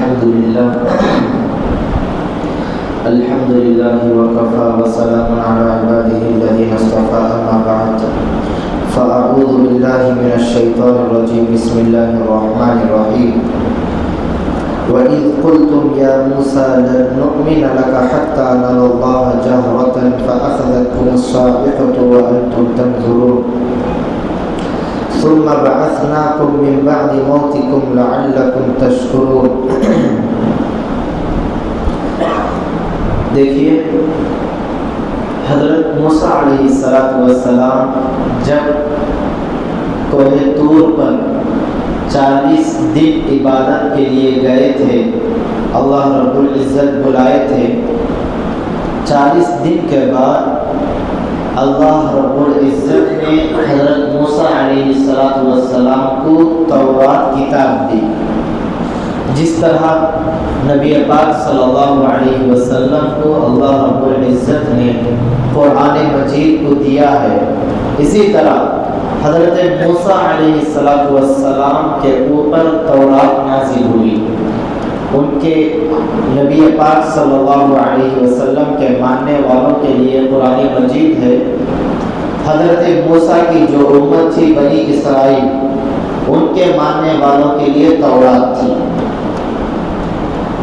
الحمد لله وكفى وسلام على عباده الذين اصطفى أما بعد فأعوذ بالله من الشيطان الرجيم بسم الله الرحمن الرحيم وإذ قلتم يا موسى لن نؤمن لك حتى نرى الله جهرة فأخذتكم الصاعقة وأنتم تنظرون ثم بعثناكم من بعد موتكم لعلكم تشكرون. دیکھیے حضرت موسیٰ علیہ السلام جب کوہ طور پر 40 دن عبادت کے لیے گئے تھے، اللہ رب العزت بلائے تھے. 40 دن کے بعد اللہ رب العزت نے حضرت موسیٰ علیہ السلام کو تورات کتاب دی. جس طرح نبی پاک صلی اللہ علیہ وسلم کو اللہ رب العزت نے قرآن مجید کو دیا ہے، اسی طرح حضرت موسیٰ علیہ السلام کے اوپر تورات نازل ہوئی. ان کے نبی پاک صلی اللہ علیہ وسلم کے ماننے والوں کے لیے قرآن مجید ہے. حضرت موسیٰ کی جو امت تھی بنی اسرائیل، ان کے ماننے والوں کے لیے تورات تھی.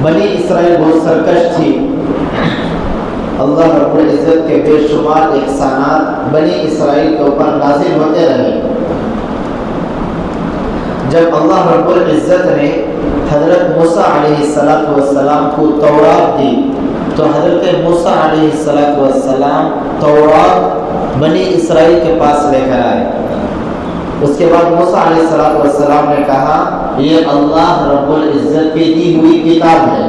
بنی اسرائیل بہت سرکش تھی. اللہ رب العزت کے بے شمار احسانات بنی اسرائیل کے اوپر نازل ہوتے رہے. جب اللہ رب العزت نے حضرت موسیٰ علیہ السلام کو تورات دی تو حضرت موسیٰ علیہ السلام تورات بنی اسرائیل کے پاس لے کر آئے. اس کے بعد موسیٰ علیہ السلام نے کہا یہ اللہ رب العزت کی دی ہوئی کتاب ہے.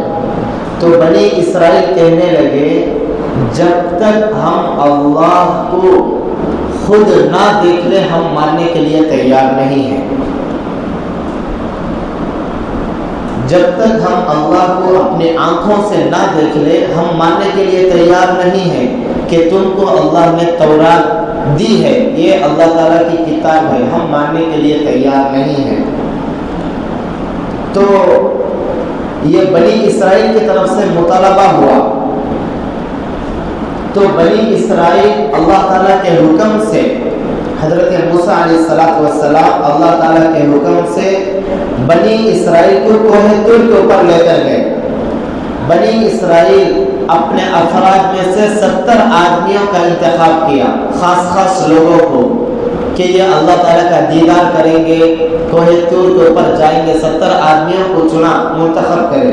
تو بنی اسرائیل کہنے لگے جب تک ہم اللہ کو خود نہ دیکھ لیں ہم ماننے کے لیے تیار نہیں ہیں. جب تک ہم اللہ کو اپنی آنکھوں سے نہ دیکھ لیں ہم ماننے کے لیے تیار نہیں ہیں کہ تم کو اللہ نے تورات دی ہے، یہ اللہ تعالیٰ کی کتاب ہے، ہم ماننے کے لیے تیار نہیں ہیں. تو یہ بنی اسرائیل کی طرف سے مطالبہ ہوا. تو بنی اسرائیل اللہ تعالیٰ کے حکم سے حضرت موسیٰ علیہ السلام اللہ تعالیٰ کے حکم سے بنی اسرائیل کو کوہ طور کے اوپر لے کر گئے. بنی اسرائیل اپنے افراد میں سے 70 آدمیوں کا انتخاب کیا، خاص لوگوں کو کہ یہ اللہ تعالیٰ کا دیدار کریں گے، کوہ طور کے اوپر جائیں گے. 70 آدمیوں کو چنا، منتخب کرے.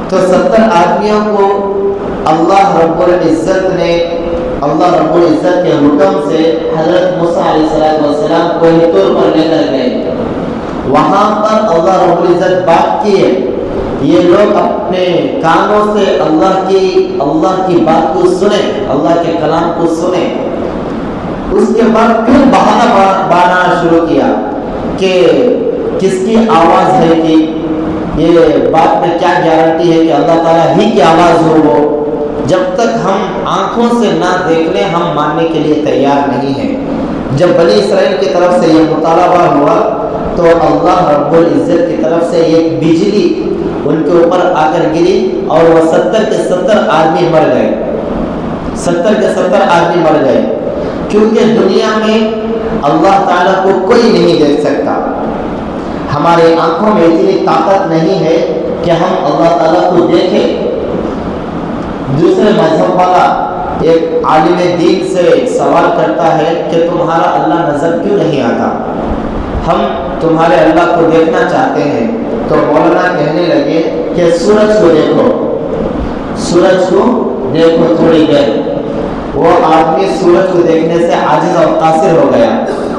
تو 70 آدمیوں کو اللہ رب العزت کے حکم سے حضرت موسیٰ علیہ السلام کوہ طور پر لے کر گئے. وہاں پر اللہ رب العزت بات کیے. یہ لوگ اپنے کانوں سے اللہ کی بات کو سنیں، اللہ کے کلام کو سنیں. اس کے بعد پھر بہانہ بنانا شروع کیا کہ کس کی آواز ہے، کہ یہ بات میں کیا گارنٹی ہے کہ اللہ تعالیٰ ہی کی آواز ہو. وہ جب تک ہم آنکھوں سے نہ دیکھ لیں ہم ماننے کے لیے تیار نہیں ہیں. جب بنی اسرائیل کی طرف سے یہ مطالبہ ہوا تو اللہ رب العزت کی طرف سے ایک بجلی ان کے اوپر آ کر گری اور وہ 70 کے 70 آدمی مر گئے. 70 کے 70 آدمی مر گئے. کیونکہ دنیا میں اللہ تعالیٰ کو کوئی نہیں دیکھ سکتا. ہماری آنکھوں میں اتنی طاقت نہیں ہے کہ ہم اللہ تعالیٰ کو دیکھیں. دوسرے مذہب والا ایک عالم دین سے سوال کرتا ہے کہ تمہارا اللہ نظر کیوں نہیں آتا، ہم تمہارے اللہ کو دیکھنا چاہتے ہیں. تو مولانا کہنے لگے کہ سورج کو دیکھو تھوڑی دیر. وہ آدمی سورج کو دیکھنے سے عاجز اور قاصر ہو گیا.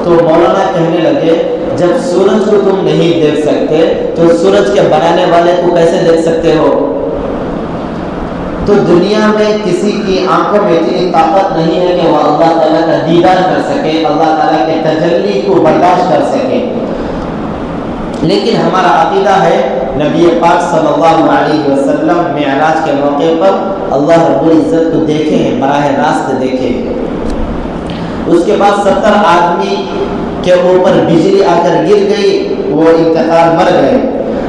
تو مولانا کہنے لگے جب سورج کو تم نہیں دیکھ سکتے تو سورج کے بنانے والے کو کیسے دیکھ سکتے ہو؟ تو دنیا میں کسی کی آنکھوں میں اتنی طاقت نہیں ہے کہ وہ اللہ تعالیٰ کا دیدار کر سکے، اللہ تعالیٰ کے تجلی کو برداشت کر سکے. لیکن ہمارا عقیدہ ہے نبی پاک صلی اللہ علیہ وسلم معراج کے موقع پر اللہ رب العزت کو دیکھے ہیں، براہ راست دیکھے. اس کے بعد 70 آدمی کے اوپر بجلی آ کر گر گئی، وہ انتقال مر گئے.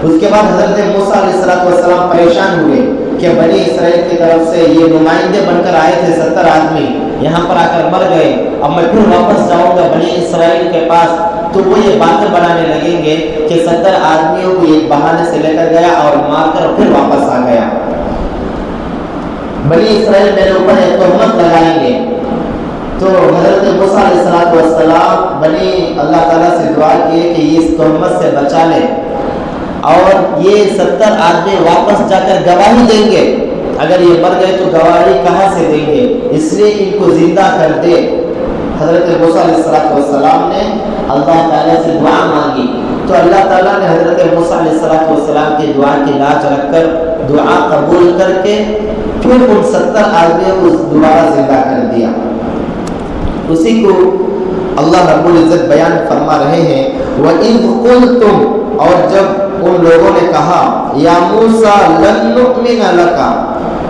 اس کے بعد حضرت موسیٰ علیہ السلام پریشان ہوئے کہ بنی اسرائیل کی طرف سے یہ نمائندے بن کر آئے تھے 70 آدمی، یہاں پر آ کر مر گئے، اب میں پھر واپس جاؤں گا بنی اسرائیل کے پاس تو وہ یہ باتیں بنانے لگیں گے کہ 70 آدمیوں کو ایک بہانے سے لے کر گیا اور مار کر پھر واپس آ گیا۔ بنی اسرائیل میرے اوپر ایک تہمت لگائیں گے، تو حضرت موسیٰ علیہ السلام بنی اللہ تعالیٰ سے دعا کیے کہ اس تہمت سے بچا لے، اور یہ 70 آدمی واپس جا کر گواہی دیں گے، اگر یہ مر گئے تو گواہی کہاں سے دیں گے، اس لیے ان کو زندہ کر دے۔ حضرت موسیٰ علیہ السلام نے اللہ تعالیٰ سے دعا مانگی، تو اللہ تعالیٰ نے حضرت موسیٰ علیہ السلام کی دعا کی لاج رکھ کر دعا قبول کر کے پھر ان 70 آدمیوں کو دوبارہ زندہ کر دیا۔ اسی کو اللہ رب العزت بیان فرما رہے ہیں، وَإِذْ قُلْتُمْ، اور جب ان لوگوں نے کہا، یا موسیٰ لن نؤمن لک،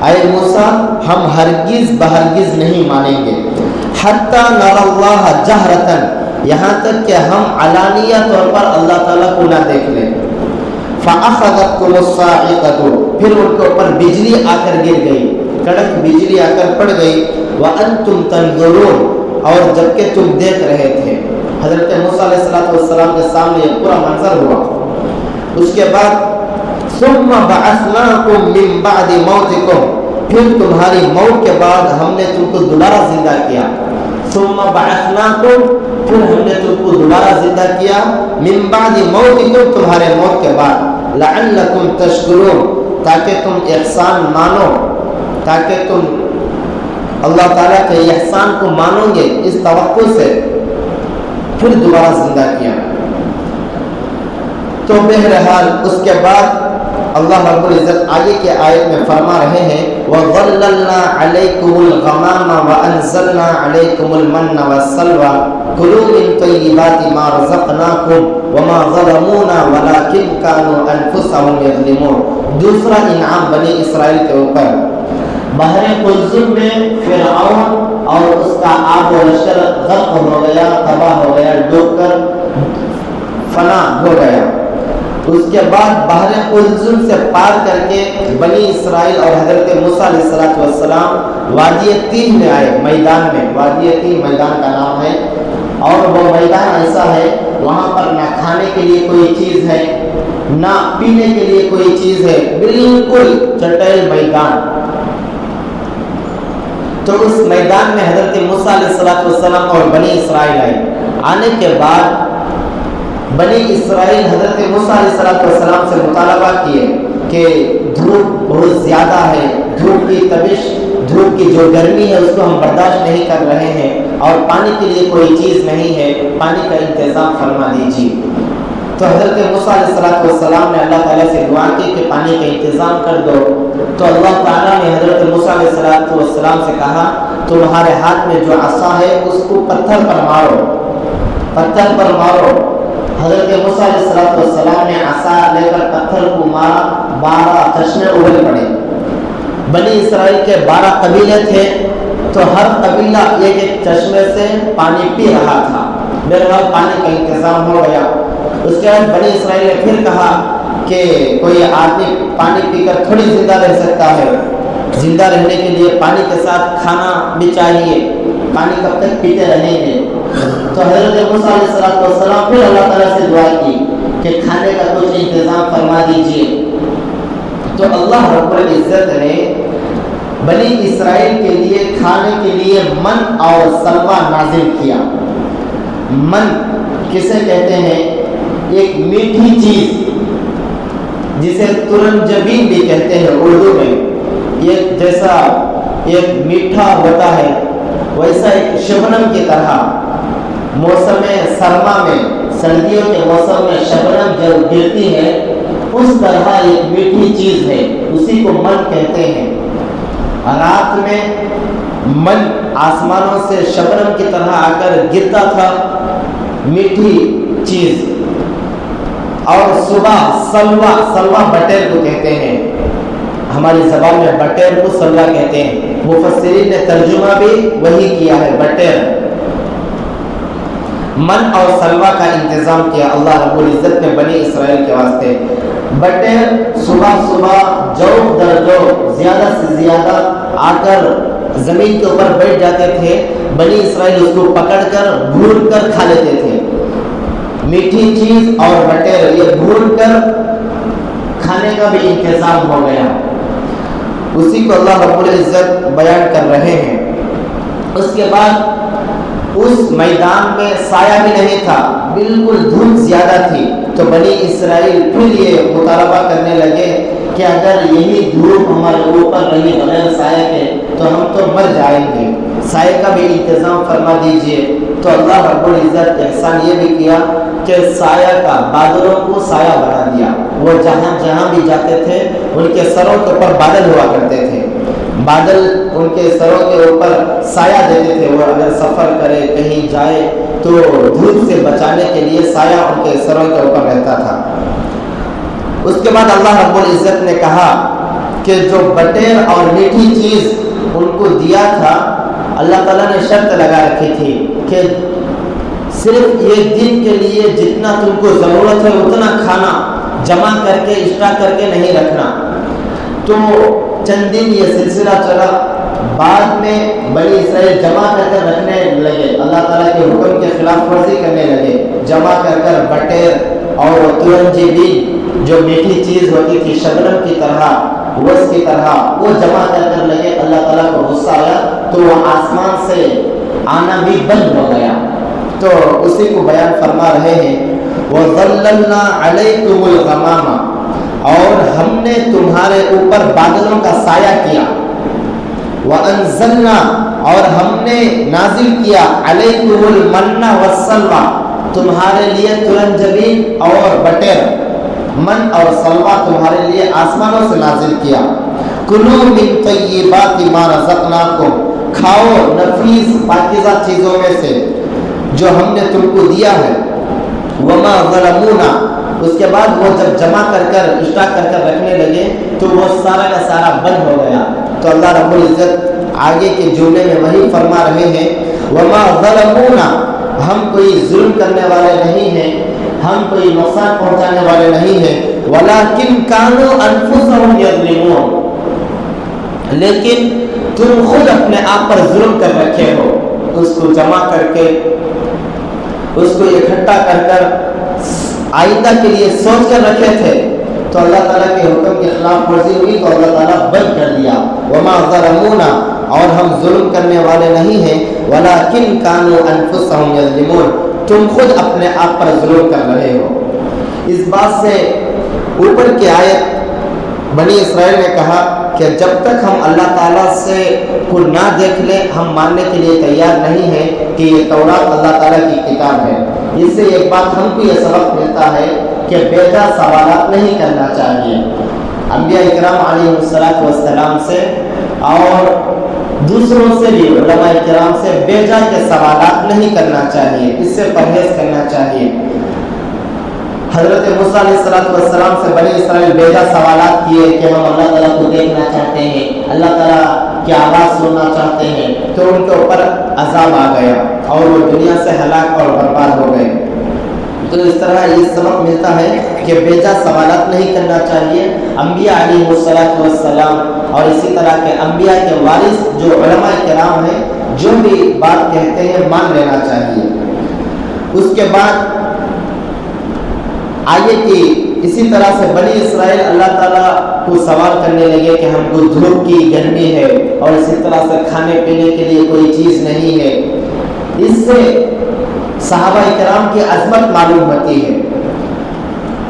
اے موسیٰ ہم ہرگز بہرگز نہیں مانیں گے، حتی نر اللہ جہرتاً، یہاں تک کہ ہم علانیہ طور پر اللہ تعالیٰ کو نہ دیکھ لیں۔ فَأَخَذَتْكُمُ الصَّاعِقَةُ، پھر ان کے اوپر بجلی آ کر گر گئی، کڑک بجلی آ کر پڑ گئی، وَأَنْتُمْ تَنْظُرُونَ، اور جبکہ تم دیکھ رہے تھے۔ حضرت موسیٰ علیہ السلام کے سامنے یہ پورا منظر ہوا۔ اس کے بعد ثُمَّ بَعَثْنَاكُمْ مِنْ بَعْدِ مَوْتِكُمْ، پھر تمہاری موت کے بعد ہم نے تم کو دوبارہ زندہ کیا۔ ثُمَّ بَعَثْنَاكُمْ، پھر ہم نے تم کو دوبارہ زندہ کیا، مِنْ بَعْدِ مَوْتِكُمْ، تمہارے موت کے بعد، لَعَلَّكُمْ تَشْكُرُونَ، تاکہ تم احسان مانو، تاکہ تم اللہ تعالیٰ کے احسان کو مانو گے، اس توقع سے پھر دوبارہ زندہ کیا۔ تو بہرحال اس کے بعد اللہ رب العزت آگے کے آیت میں فرما رہے ہیں، وَظَلَّلْنَا عَلَيْكُمُ الْغَمَامَ وَأَنزَلْنَا عَلَيْكُمُ الْمَنَّ وَالسَّلْوَىٰ كُلُوا مِن طَيِّبَاتِ مَا رَزَقْنَاكُمْ وَمَا ظَلَمُونَا وَلَٰكِن كَانُوا أَنفُسَهُمْ يَظْلِمُونَ۔ دوسرا انعام بنی اسرائیل کے اوپر، بحر قلزم میں فرعون اور اس کا آب و لشکر غرق ہو گیا، تباہ ہو گیا، ڈوب کر فنا ہو گیا۔ اس کے بعد بحر قلزم سے پار کر کے بنی اسرائیل اور حضرت موسیٰ علیہ السلام وادی تیہ میں آئے، میدان میں، وادی تیہ میدان کا نام ہے، اور وہ میدان ایسا ہے وہاں پر نہ کھانے کے لیے کوئی چیز ہے نہ پینے کے لیے کوئی چیز ہے، بالکل چٹیل میدان۔ تو اس میدان میں حضرت موسیٰ علیہ السلام اور بنی اسرائیل آئے۔ آنے کے بعد بنی اسرائیل حضرت موسیٰ علیہ السلام سے مطالبہ کیے کہ دھوپ بہت زیادہ ہے، دھوپ کی تپش، دھوپ کی جو گرمی ہے اس کو ہم برداشت نہیں کر رہے ہیں، اور پانی کے لیے کوئی چیز نہیں ہے، پانی کا انتظام فرما دیجیے۔ تو حضرت موسیٰ علیہ السلام نے اللہ تعالیٰ سے دعا کی کہ پانی کا انتظام کر دو۔ تو اللہ تعالیٰ نے حضرت موسیٰ علیہ السلام سے کہا، تمہارے ہاتھ میں جو عصا ہے اس کو پتھر پر مارو، پتھر پر مارو۔ حضرت موسیٰ علیہ السلام نے عصا لے کر پتھر کو مارا، 12 چشمے ابل پڑے۔ بنی اسرائیل کے 12 قبیلے تھے، تو ہر قبیلہ ایک ایک چشمے سے پانی پی رہا تھا، بہرحال پانی کا انتظام ہو گیا۔ اس کے بعد بنی اسرائیل نے پھر کہا کہ کوئی آدمی پانی پی کر تھوڑی زندہ رہ سکتا ہے، زندہ رہنے کے لیے پانی کے ساتھ کھانا بھی چاہیے، پانی کب تک پیتے رہیں گے؟ تو حضرت موسیٰ علیہ السلام پھر اللہ تعالیٰ سے دعا کی کہ کھانے کا کچھ انتظام فرما دیجیے۔ تو اللہ رب العزت نے بنی اسرائیل کے لیے کھانے کے لیے من اور سلویٰ نازل کیا۔ من کسے کہتے ہیں؟ ایک میٹھی چیز جسے ترنجبین بھی کہتے ہیں اردو میں، ایک جیسا ایک میٹھا ہوتا ہے ویسا ایک شبنم کی طرح موسم سرما میں، سردیوں کے موسم میں شبنم جب گرتی ہے اس طرح ایک میٹھی چیز ہے، اسی کو من کہتے ہیں۔ رات میں من آسمانوں سے شبنم کی طرح آ کر گرتا تھا، میٹھی چیز، اور صبح سلوہ بٹیر کو کہتے ہیں، ہماری زبان میں بٹیر کو سلوہ کہتے ہیں، مفسرین نے ترجمہ بھی وہی کیا ہے، بٹیر۔ من اور سلوہ کا انتظام کیا اللہ رب العزت نے بنی اسرائیل کے واسطے۔ بٹیر صبح صبح جو در جو زیادہ سے زیادہ آ کر زمین کے اوپر بیٹھ جاتے تھے، بنی اسرائیل اس کو پکڑ کر بھون کر کھا لیتے تھے۔ میٹھی چیز اور بٹیر یہ بھون کر کھانے کا بھی انتظام ہو گیا۔ اسی کو اللہ رب العزت بیان کر رہے ہیں۔ اس کے بعد اس میدان میں سایہ بھی نہیں تھا، بالکل دھوپ زیادہ تھی، تو بنی اسرائیل پھر یہ مطالبہ کرنے لگے کہ اگر یہی دھوپ ہمارے اوپر رہی بغیر سایہ کے تو ہم تو مر جائیں گے، سایہ کا بھی انتظام فرما دیجئے۔ تو اللہ رب العزت احسان یہ بھی کیا کہ سایہ کا بادلوں کو سایہ بنا دیا۔ وہ جہاں جہاں بھی جاتے تھے ان کے سروں کے اوپر بادل ہوا کرتے تھے، بادل ان کے سروں کے اوپر سایہ دیتے تھے۔ وہ اگر سفر کرے کہیں جائے تو دھوپ سے بچانے کے لیے سایہ ان کے سروں کے اوپر رہتا تھا۔ اس کے بعد اللہ رب العزت نے کہا کہ جو بٹیر اور میٹھی چیز ان کو دیا تھا، اللہ تعالیٰ نے شرط لگا رکھی تھی کہ صرف ایک دن کے لیے جتنا تم کو ضرورت ہے اتنا کھانا جمع کر کے اسٹاک کر کے نہیں رکھنا۔ تو چند دن یہ سلسلہ چلا، بعد میں بنی اسرائیل جمع کر کر رکھنے لگے، اللہ تعالیٰ کے حکم کے خلاف ورزی کرنے لگے، جمع کر کر بٹیر اور ترنجی بھی جو میٹھی چیز ہوتی تھی شبنم کی طرح، وس کی طرح، وہ جمع کر کر لگے۔ اللہ تعالیٰ کو غصہ آیا تو وہ آسمان سے آنا بھی بند ہو گیا۔ تو اسی کو بیان فرما رہے ہیں، وَظَلَّلْنَا عَلَيْكُمُ الْغَمَامَ، اور ہم نے تمہارے اوپر بادلوں کا سایہ کیا، وَأَنزَلْنَا، اور ہم نے نازل کیا، عَلَيْكُمُ الْمَنَّ وَالسَّلْوَىٰ، تمہارے لیے ترنجبین اور بٹیر، من اور سلوہ تمہارے لیے آسمانوں سے نازل کیا۔ کلوا من طیبات ما رزقناکم، کھاؤ نفیس پاکیزہ چیزوں میں سے جو ہم نے تم کو دیا ہے۔ وما ظلمونا، اس کے بعد وہ جب جمع کر کر اسٹاک کر کر رکھنے لگے تو وہ سارا کا سارا بند ہو گیا۔ تو اللہ رب العزت آگے کے جملے میں وہی فرما رہے ہیں، وما ظلمونا، ہم کوئی ظلم کرنے والے نہیں ہیں، ہم کوئی نقصان پہنچانے والے نہیں ہیں، ولکن کانوا انفسهم یظلمون، لیکن تم خود اپنے آپ پر ظلم کر رکھے ہو۔ اس کو جمع کر کے، اس کو اکٹھا کر کر آئندہ کے لیے سوچ کر رکھے تھے، تو اللہ تعالیٰ کے حکم کے خلاف ورزی ہوئی تو اللہ تعالیٰ بند کر دیا۔ وما ظلمونا، اور ہم ظلم کرنے والے نہیں ہیں، ولکن کانوا انفسهم یظلمون، تم خود اپنے آپ پر ظلم کر رہے ہو۔ اس بات سے اوپر کی آیت بنی اسرائیل نے کہا کہ جب تک ہم اللہ تعالیٰ سے کو نہ دیکھ لیں ہم ماننے کے لیے تیار نہیں ہیں کہ یہ تورات اللہ تعالیٰ کی کتاب ہے۔ اس سے ایک بات ہم کو یہ سبق ملتا ہے کہ بیجا سوالات نہیں کرنا چاہیے۔ انبیاء اکرام علیہ السلام سے اور دوسروں سے بھی علماء کرام سے بیجا کے سوالات نہیں کرنا چاہیے، اس سے پرہیز کرنا چاہیے۔ حضرت موسیٰ علیہ السلام سے بنی اسرائیل بیجا سوالات کیے کہ ہم اللہ تعالیٰ کو دیکھنا چاہتے ہیں، اللہ تعالیٰ کی آواز سننا چاہتے ہیں، تو ان کے اوپر عذاب آ گیا اور وہ دنیا سے ہلاک اور برباد ہو گئے۔ تو اس طرح یہ سبق ملتا ہے کہ بیجا سوالات نہیں کرنا چاہیے۔ انبیاء علیہ السلام اور اسی طرح کے انبیاء کے وارث جو علماء کرام ہیں جو بھی بات کہتے ہیں مان لینا چاہیے۔ اس کے بعد آگے کی اسی طرح سے بنی اسرائیل اللہ تعالیٰ کو سوال کرنے لگے کہ ہم کو دھوپ کی گرمی ہے اور اسی طرح سے کھانے پینے کے لیے کوئی چیز نہیں ہے۔ اس سے صحابہ کرام کی عظمت معلوم ہوتی ہے۔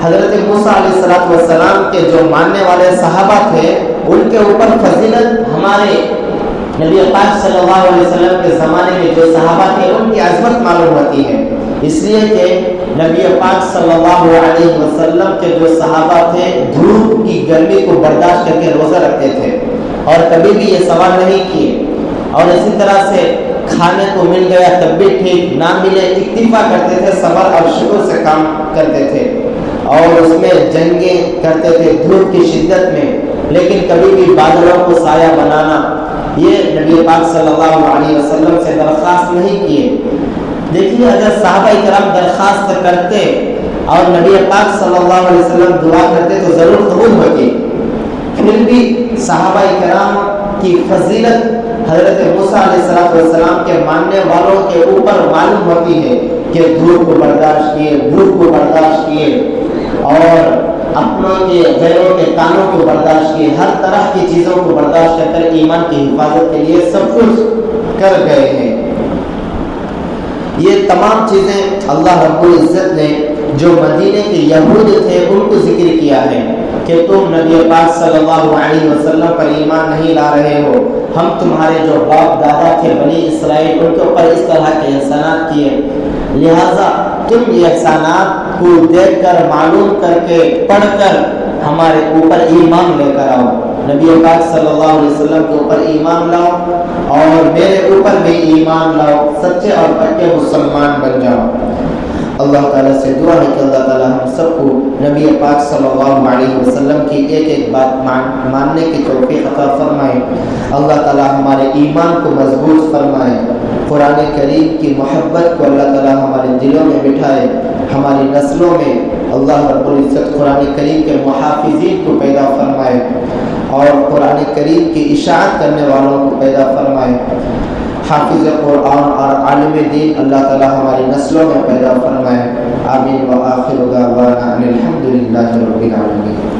حضرت موسیٰ علیہ السلام کے جو ماننے والے صحابہ تھے ان کے اوپر فضیلت ہمارے نبی پاک صلی اللہ علیہ وسلم کے زمانے میں جو صحابہ تھے ان کی عظمت معلوم ہوتی ہے، اس لیے کہ نبی پاک صلی اللہ علیہ وسلم کے جو صحابہ تھے دھوپ کی گرمی کو برداشت کر کے روزہ رکھتے تھے اور کبھی بھی یہ سوال نہیں کیے، اور اسی طرح سے کھانے کو مل گیا تب بھی ٹھیک، نہ ملے اکتفا کرتے تھے، صبر اور شکر سے کام کرتے تھے اور اس میں جنگیں کرتے تھے دھوپ کی شدت میں، لیکن کبھی بھی بادلوں کو سایہ بنانا یہ نبی پاک صلی اللہ علیہ وسلم سے درخواست نہیں کیے۔ دیکھیے اگر صحابہ کرام درخواست کرتے اور نبی پاک صلی اللہ علیہ وسلم دعا کرتے تو ضرور قبول ہوتی، پھر بھی صحابہ کرام کی فضیلت حضرت موسیٰ علیہ السلام کے ماننے والوں کے اوپر معلوم ہوتی ہے کہ دھوپ کو برداشت کیے، بھوک کو برداشت کیے، اور اپنوں کے غیروں کے کانوں کو برداشت کیے، ہر طرح کی چیزوں کو برداشت کر ایمان کی حفاظت کے لیے سب کچھ کر گئے ہیں۔ یہ تمام چیزیں اللہ رب العزت نے جو مدینے کے یہود تھے ان کو ذکر کیا ہے کہ تم نبی پاک صلی اللہ علیہ وسلم پر ایمان نہیں لا رہے ہو، ہم تمہارے جو باپ دادا تھے بنی اسرائیل ان کے اوپر اس طرح کے احسانات کیے، لہٰذا تم یہ احسانات کو دیکھ کر معلوم کر کے پڑھ کر ہمارے اوپر ایمان لے کر آؤ، نبی پاک صلی اللہ علیہ وسلم کے اوپر ایمان لاؤ اور میرے اوپر بھی ایمان لاؤ، سچے اور پکے مسلمان بن جاؤ۔ اللہ تعالیٰ سے دعا ہے کہ اللہ تعالیٰ ہم سب کو نبی پاک صلی اللہ علیہ وسلم کی ایک ایک بات ماننے کی توفیق عطا فرمائے، اللہ تعالیٰ ہمارے ایمان کو مضبوط فرمائے، قرآن کریم کی محبت کو اللہ تعالیٰ ہمارے دلوں میں بٹھائے، ہماری نسلوں میں اللہ رب العزت قرآن کریم کے محافظین کو پیدا فرمائے اور قرآن کریم کی اشاعت کرنے والوں کو پیدا فرمائے، حافظ قرآن اور عالم دین اللہ تعالیٰ ہماری نسلوں میں پیدا فرمائے۔ آمین و آخر دعوانا ان الحمد للہ رب العالمین۔